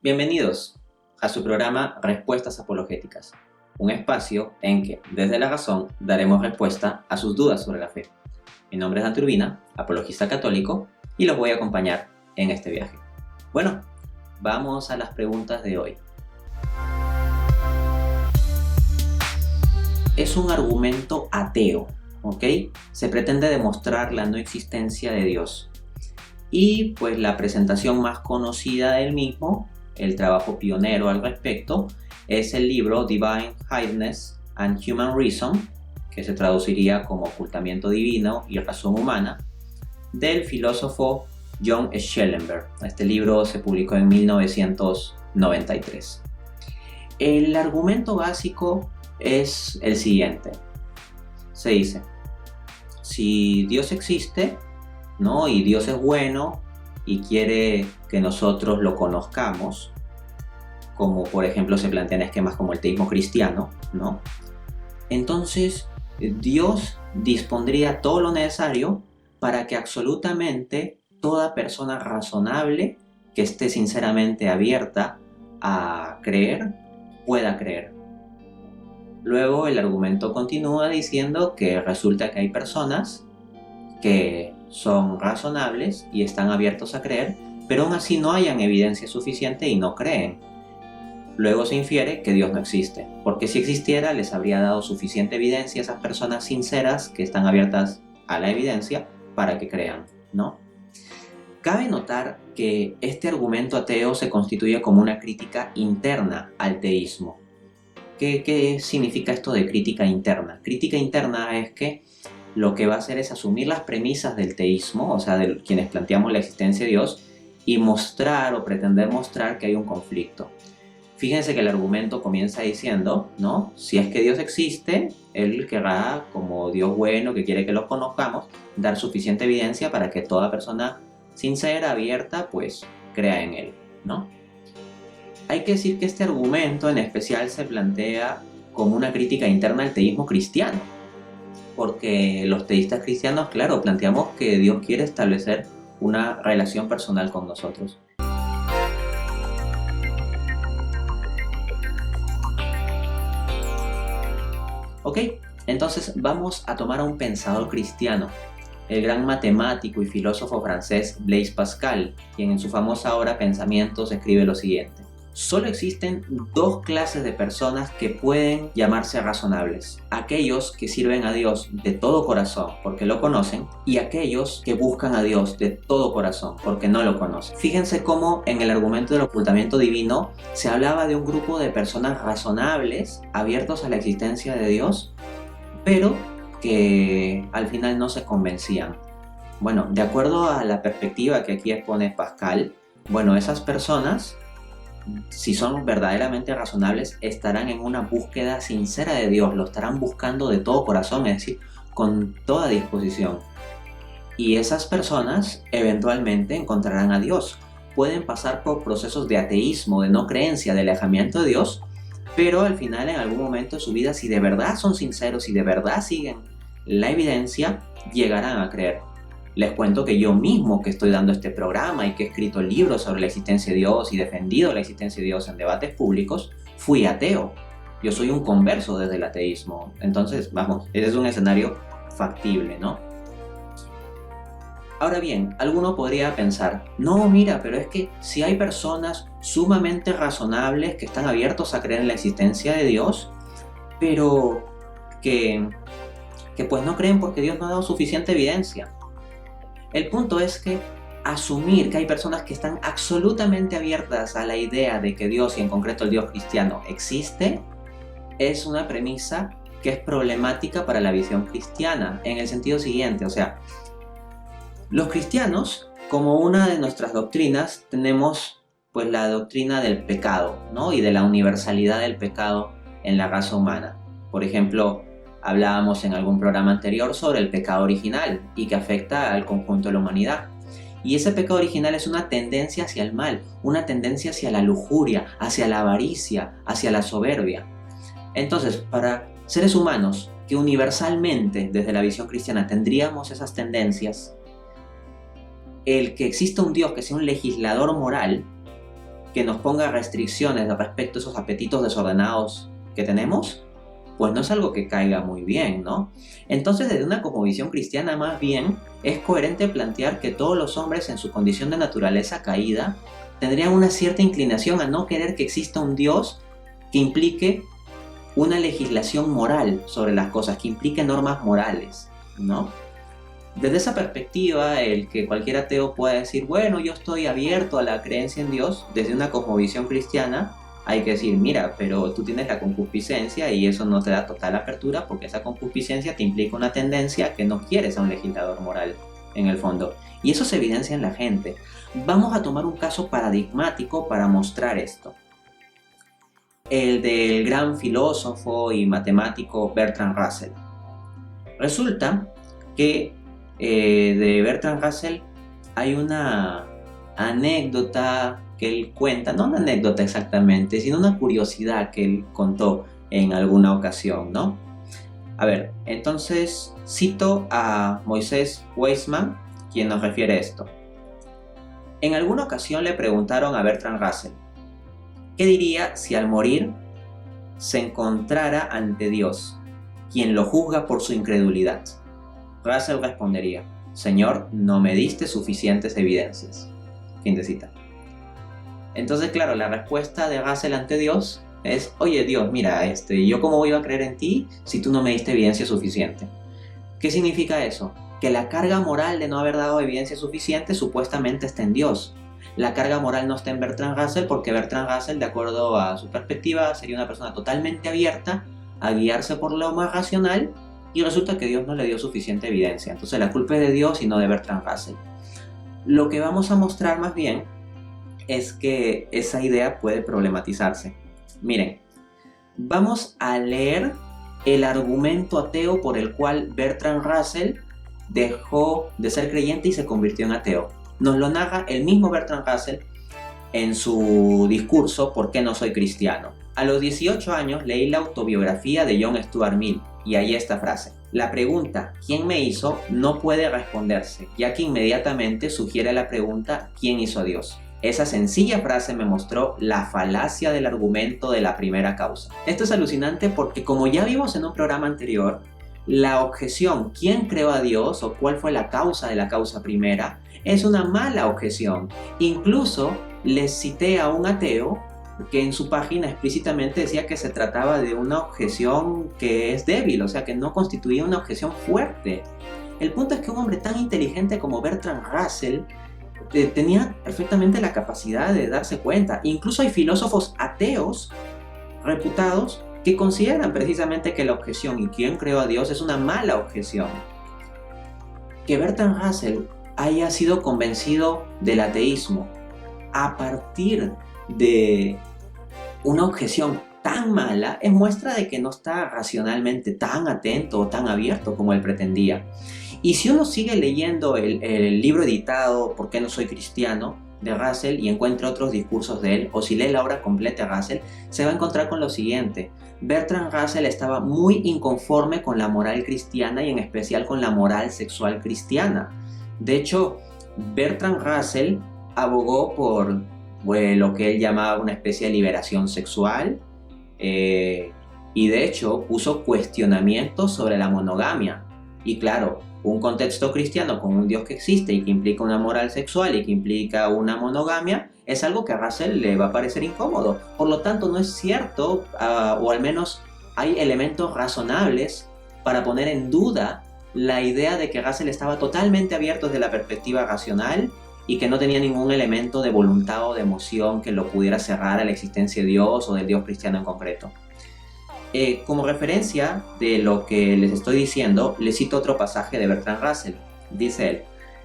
Bienvenidos a su programa Respuestas Apologéticas, un espacio en que, desde la razón, daremos respuesta a sus dudas sobre la fe. Mi nombre es Dante Urbina, apologista católico, y los voy a acompañar en este viaje. Bueno, vamos a las preguntas de hoy. Es un argumento ateo, ¿ok? Se pretende demostrar la no existencia de Dios. Y pues la presentación más conocida del mismo, el trabajo pionero al respecto, es el libro Divine Highnesses and Human Reason, que se traduciría como Ocultamiento Divino y Razón Humana, del filósofo John Schellenberg. Este libro se publicó en 1993. El argumento básico es el siguiente. Se dice, si Dios existe, ¿no? Y Dios es bueno y quiere que nosotros lo conozcamos, como por ejemplo se plantean esquemas como el teísmo cristiano, ¿no? Entonces Dios dispondría todo lo necesario para que absolutamente toda persona razonable que esté sinceramente abierta a creer, pueda creer. Luego el argumento continúa diciendo que resulta que hay personas que son razonables y están abiertos a creer, pero aún así no hayan evidencia suficiente y no creen. Luego se infiere que Dios no existe, porque si existiera les habría dado suficiente evidencia a esas personas sinceras que están abiertas a la evidencia para que crean, ¿no? Cabe notar que este argumento ateo se constituye como una crítica interna al teísmo. ¿Qué significa esto de crítica interna? Crítica interna es que lo que va a hacer es asumir las premisas del teísmo, o sea, de quienes planteamos la existencia de Dios, y mostrar o pretender mostrar que hay un conflicto. Fíjense que el argumento comienza diciendo, ¿no? Si es que Dios existe, Él querrá, como Dios bueno que quiere que lo conozcamos, dar suficiente evidencia para que toda persona sincera, abierta, pues crea en Él, ¿no? Hay que decir que este argumento en especial se plantea como una crítica interna al teísmo cristiano, porque los teístas cristianos, claro, planteamos que Dios quiere establecer una relación personal con nosotros. Ok, entonces vamos a tomar a un pensador cristiano, el gran matemático y filósofo francés Blaise Pascal, quien en su famosa obra Pensamientos escribe lo siguiente. Solo existen dos clases de personas que pueden llamarse razonables. Aquellos que sirven a Dios de todo corazón porque lo conocen y aquellos que buscan a Dios de todo corazón porque no lo conocen. Fíjense cómo en el argumento del ocultamiento divino se hablaba de un grupo de personas razonables, abiertos a la existencia de Dios, pero que al final no se convencían. Bueno, de acuerdo a la perspectiva que aquí expone Pascal, bueno, esas personas, si son verdaderamente razonables, estarán en una búsqueda sincera de Dios, lo estarán buscando de todo corazón, es decir, con toda disposición. Y esas personas eventualmente encontrarán a Dios. Pueden pasar por procesos de ateísmo, de no creencia, de alejamiento de Dios, pero al final, en algún momento de su vida, si de verdad son sinceros y de verdad siguen la evidencia, llegarán a creer. Les cuento que yo mismo que estoy dando este programa y que he escrito libros sobre la existencia de Dios y defendido la existencia de Dios en debates públicos, fui ateo. Yo soy un converso desde el ateísmo. Entonces, vamos, ese es un escenario factible, ¿no? Ahora bien, alguno podría pensar, no, mira, pero es que si hay personas sumamente razonables que están abiertos a creer en la existencia de Dios, pero que pues no creen porque Dios no ha dado suficiente evidencia. El punto es que asumir que hay personas que están absolutamente abiertas a la idea de que Dios, y en concreto el Dios cristiano, existe, es una premisa que es problemática para la visión cristiana, en el sentido siguiente, o sea, los cristianos, como una de nuestras doctrinas, tenemos pues la doctrina del pecado, ¿no? Y de la universalidad del pecado en la raza humana. Por ejemplo, hablábamos en algún programa anterior sobre el pecado original y que afecta al conjunto de la humanidad. Y ese pecado original es una tendencia hacia el mal, una tendencia hacia la lujuria, hacia la avaricia, hacia la soberbia. Entonces, para seres humanos que universalmente, desde la visión cristiana, tendríamos esas tendencias, el que exista un Dios que sea un legislador moral que nos ponga restricciones respecto a esos apetitos desordenados que tenemos, pues no es algo que caiga muy bien, ¿no? Entonces, desde una cosmovisión cristiana, más bien, es coherente plantear que todos los hombres en su condición de naturaleza caída tendrían una cierta inclinación a no querer que exista un Dios que implique una legislación moral sobre las cosas, que implique normas morales, ¿no? Desde esa perspectiva, el que cualquier ateo pueda decir, bueno, yo estoy abierto a la creencia en Dios, desde una cosmovisión cristiana, hay que decir, mira, pero tú tienes la concupiscencia y eso no te da total apertura porque esa concupiscencia te implica una tendencia que no quieres a un legislador moral, en el fondo. Y eso se evidencia en la gente. Vamos a tomar un caso paradigmático para mostrar esto. El del gran filósofo y matemático Bertrand Russell. Resulta que de Bertrand Russell hay una anécdota que él cuenta, no una anécdota exactamente, sino una curiosidad que él contó en alguna ocasión, ¿no? A ver, entonces cito a Moisés Weisman, quien nos refiere esto. En alguna ocasión le preguntaron a Bertrand Russell, ¿qué diría si al morir se encontrara ante Dios, quien lo juzga por su incredulidad? Russell respondería, Señor, no me diste suficientes evidencias. Fin de cita. Entonces, claro, la respuesta de Russell ante Dios es, oye Dios, mira, yo cómo voy a creer en ti si tú no me diste evidencia suficiente. ¿Qué significa eso? Que la carga moral de no haber dado evidencia suficiente supuestamente está en Dios. La carga moral no está en Bertrand Russell porque Bertrand Russell, de acuerdo a su perspectiva, sería una persona totalmente abierta a guiarse por lo más racional y resulta que Dios no le dio suficiente evidencia. Entonces la culpa es de Dios y no de Bertrand Russell. Lo que vamos a mostrar más bien es que esa idea puede problematizarse. Miren, vamos a leer el argumento ateo por el cual Bertrand Russell dejó de ser creyente y se convirtió en ateo. Nos lo narra el mismo Bertrand Russell en su discurso ¿Por qué no soy cristiano? A los 18 años leí la autobiografía de John Stuart Mill y ahí esta frase. La pregunta ¿quién me hizo? No puede responderse, ya que inmediatamente sugiere la pregunta ¿quién hizo a Dios? Esa sencilla frase me mostró la falacia del argumento de la primera causa. Esto es alucinante porque, como ya vimos en un programa anterior, la objeción ¿quién creó a Dios? O ¿cuál fue la causa de la causa primera? Es una mala objeción. Incluso les cité a un ateo que en su página explícitamente decía que se trataba de una objeción que es débil, o sea que no constituía una objeción fuerte. El punto es que un hombre tan inteligente como Bertrand Russell tenía perfectamente la capacidad de darse cuenta. Incluso hay filósofos ateos reputados que consideran precisamente que la objeción ¿y quién creó a Dios? Es una mala objeción. Que Bertrand Russell haya sido convencido del ateísmo a partir de una objeción tan mala es muestra de que no está racionalmente tan atento o tan abierto como él pretendía. Y si uno sigue leyendo el libro editado ¿Por qué no soy cristiano? De Russell y encuentra otros discursos de él, o si lee la obra completa de Russell, se va a encontrar con lo siguiente. Bertrand Russell estaba muy inconforme con la moral cristiana y en especial con la moral sexual cristiana. De hecho, Bertrand Russell abogó por lo que él llamaba una especie de liberación sexual y de hecho puso cuestionamientos sobre la monogamia. Y claro, un contexto cristiano con un Dios que existe y que implica una moral sexual y que implica una monogamia es algo que a Russell le va a parecer incómodo. Por lo tanto, no es cierto, o al menos hay elementos razonables para poner en duda la idea de que Russell estaba totalmente abierto desde la perspectiva racional y que no tenía ningún elemento de voluntad o de emoción que lo pudiera cerrar a la existencia de Dios o del Dios cristiano en concreto. Como referencia de lo que les estoy diciendo, les cito otro pasaje de Bertrand Russell. Dice él,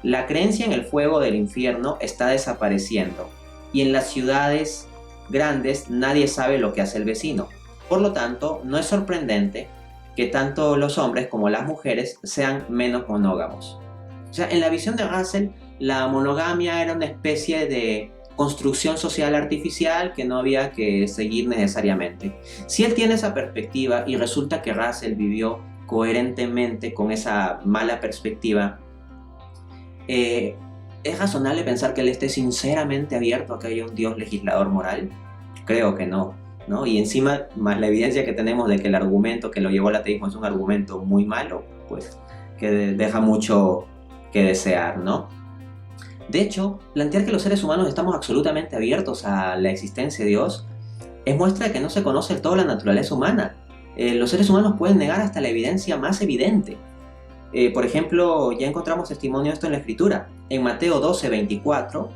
la creencia en el fuego del infierno está desapareciendo y en las ciudades grandes nadie sabe lo que hace el vecino. Por lo tanto, no es sorprendente que tanto los hombres como las mujeres sean menos monógamos. O sea, en la visión de Russell, la monogamia era una especie de construcción social artificial que no había que seguir necesariamente. Si él tiene esa perspectiva y resulta que Russell vivió coherentemente con esa mala perspectiva, ¿Es razonable pensar que él esté sinceramente abierto a que haya un Dios legislador moral? Creo que no, ¿no? Y encima, más la evidencia que tenemos de que el argumento que lo llevó al ateísmo es un argumento muy malo, pues que deja mucho que desear, ¿no? De hecho, plantear que los seres humanos estamos absolutamente abiertos a la existencia de Dios es muestra de que no se conoce del todo la naturaleza humana. Los seres humanos pueden negar hasta la evidencia más evidente. Por ejemplo, ya encontramos testimonio de esto en la Escritura. En Mateo 12:24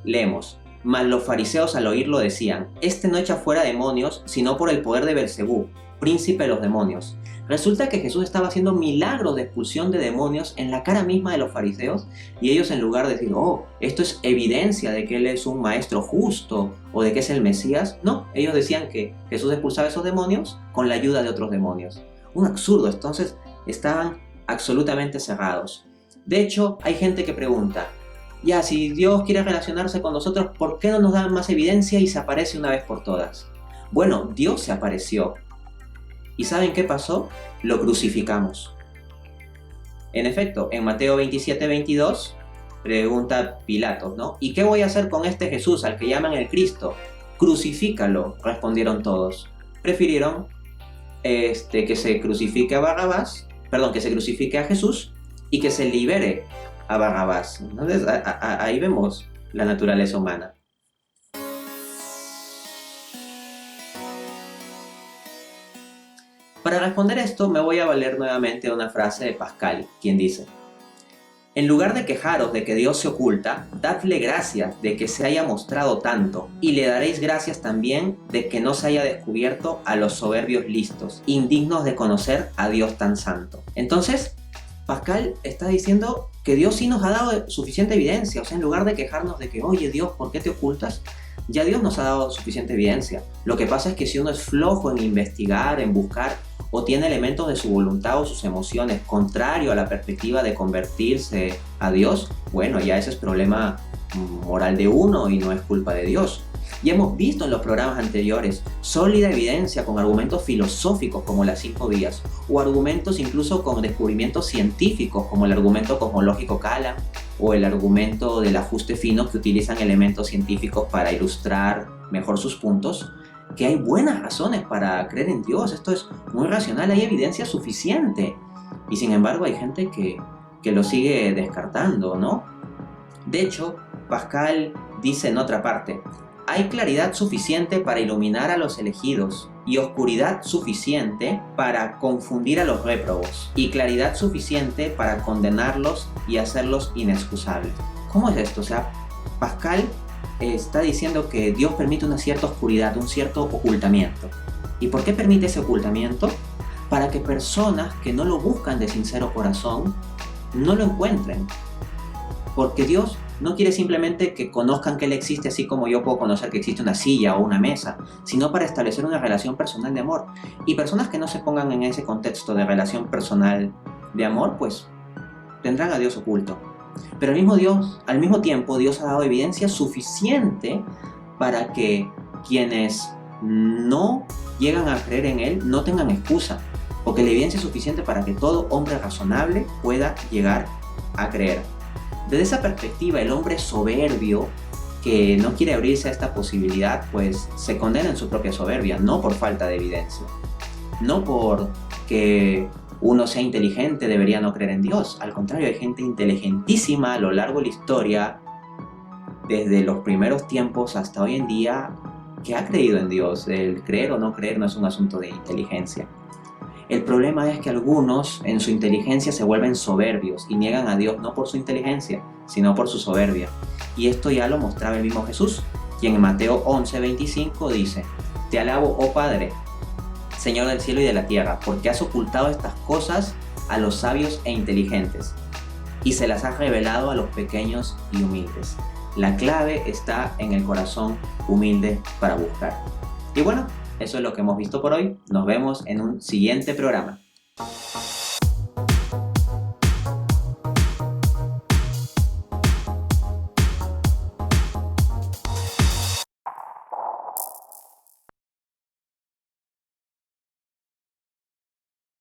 leemos: mas los fariseos al oírlo decían: este no echa fuera demonios, sino por el poder de Belcebú, príncipe de los demonios. Resulta que Jesús estaba haciendo milagros de expulsión de demonios en la cara misma de los fariseos, y ellos, en lugar de decir, oh, esto es evidencia de que Él es un maestro justo o de que es el Mesías, no, ellos decían que Jesús expulsaba esos demonios con la ayuda de otros demonios. Un absurdo. Entonces estaban absolutamente cerrados. De hecho, hay gente que pregunta, ya, si Dios quiere relacionarse con nosotros, ¿por qué no nos da más evidencia y se aparece una vez por todas? Bueno, Dios se apareció. ¿Y saben qué pasó? Lo crucificamos. En efecto, en Mateo 27:22 pregunta Pilatos, ¿no? ¿Y qué voy a hacer con este Jesús al que llaman el Cristo? Crucifícalo, respondieron todos. Prefirieron que se crucifique a Barrabás, que se crucifique a Jesús y que se libere a Barrabás. Entonces, ahí vemos la naturaleza humana. Para responder esto, me voy a valer nuevamente de una frase de Pascal, quien dice: en lugar de quejaros de que Dios se oculta, dadle gracias de que se haya mostrado tanto, y le daréis gracias también de que no se haya descubierto a los soberbios listos, indignos de conocer a Dios tan santo. Entonces, Pascal está diciendo que Dios sí nos ha dado suficiente evidencia. O sea, en lugar de quejarnos de que, oye Dios, ¿por qué te ocultas? Ya Dios nos ha dado suficiente evidencia. Lo que pasa es que si uno es flojo en investigar, en buscar, o tiene elementos de su voluntad o sus emociones contrario a la perspectiva de convertirse a Dios, bueno, ya ese es problema moral de uno y no es culpa de Dios. Y hemos visto en los programas anteriores sólida evidencia con argumentos filosóficos como las 5 vías, o argumentos incluso con descubrimientos científicos como el argumento cosmológico Kalam o el argumento del ajuste fino, que utilizan elementos científicos para ilustrar mejor sus puntos, que hay buenas razones para creer en Dios. Esto es muy racional, hay evidencia suficiente. Y sin embargo hay gente que lo sigue descartando, ¿no? De hecho, Pascal dice en otra parte: hay claridad suficiente para iluminar a los elegidos y oscuridad suficiente para confundir a los réprobos, y claridad suficiente para condenarlos y hacerlos inexcusables. ¿Cómo es esto? O sea, Pascal está diciendo que Dios permite una cierta oscuridad, un cierto ocultamiento. ¿Y por qué permite ese ocultamiento? Para que personas que no lo buscan de sincero corazón no lo encuentren. Porque Dios no quiere simplemente que conozcan que Él existe, así como yo puedo conocer que existe una silla o una mesa, sino para establecer una relación personal de amor. Y personas que no se pongan en ese contexto de relación personal de amor, pues tendrán a Dios oculto. Pero al mismo tiempo, Dios ha dado evidencia suficiente para que quienes no llegan a creer en Él no tengan excusa, porque la evidencia es suficiente para que todo hombre razonable pueda llegar a creer. Desde esa perspectiva, el hombre soberbio que no quiere abrirse a esta posibilidad, pues se condena en su propia soberbia, no por falta de evidencia, no porque uno sea inteligente debería no creer en Dios. Al contrario, hay gente inteligentísima a lo largo de la historia, desde los primeros tiempos hasta hoy en día, que ha creído en Dios. El creer o no creer no es un asunto de inteligencia. El problema es que algunos en su inteligencia se vuelven soberbios y niegan a Dios no por su inteligencia, sino por su soberbia. Y esto ya lo mostraba el mismo Jesús, quien en Mateo 11:25 dice: te alabo, oh Padre, Señor del cielo y de la tierra, porque has ocultado estas cosas a los sabios e inteligentes, y se las has revelado a los pequeños y humildes. La clave está en el corazón humilde para buscar. Y bueno, eso es lo que hemos visto por hoy. Nos vemos en un siguiente programa.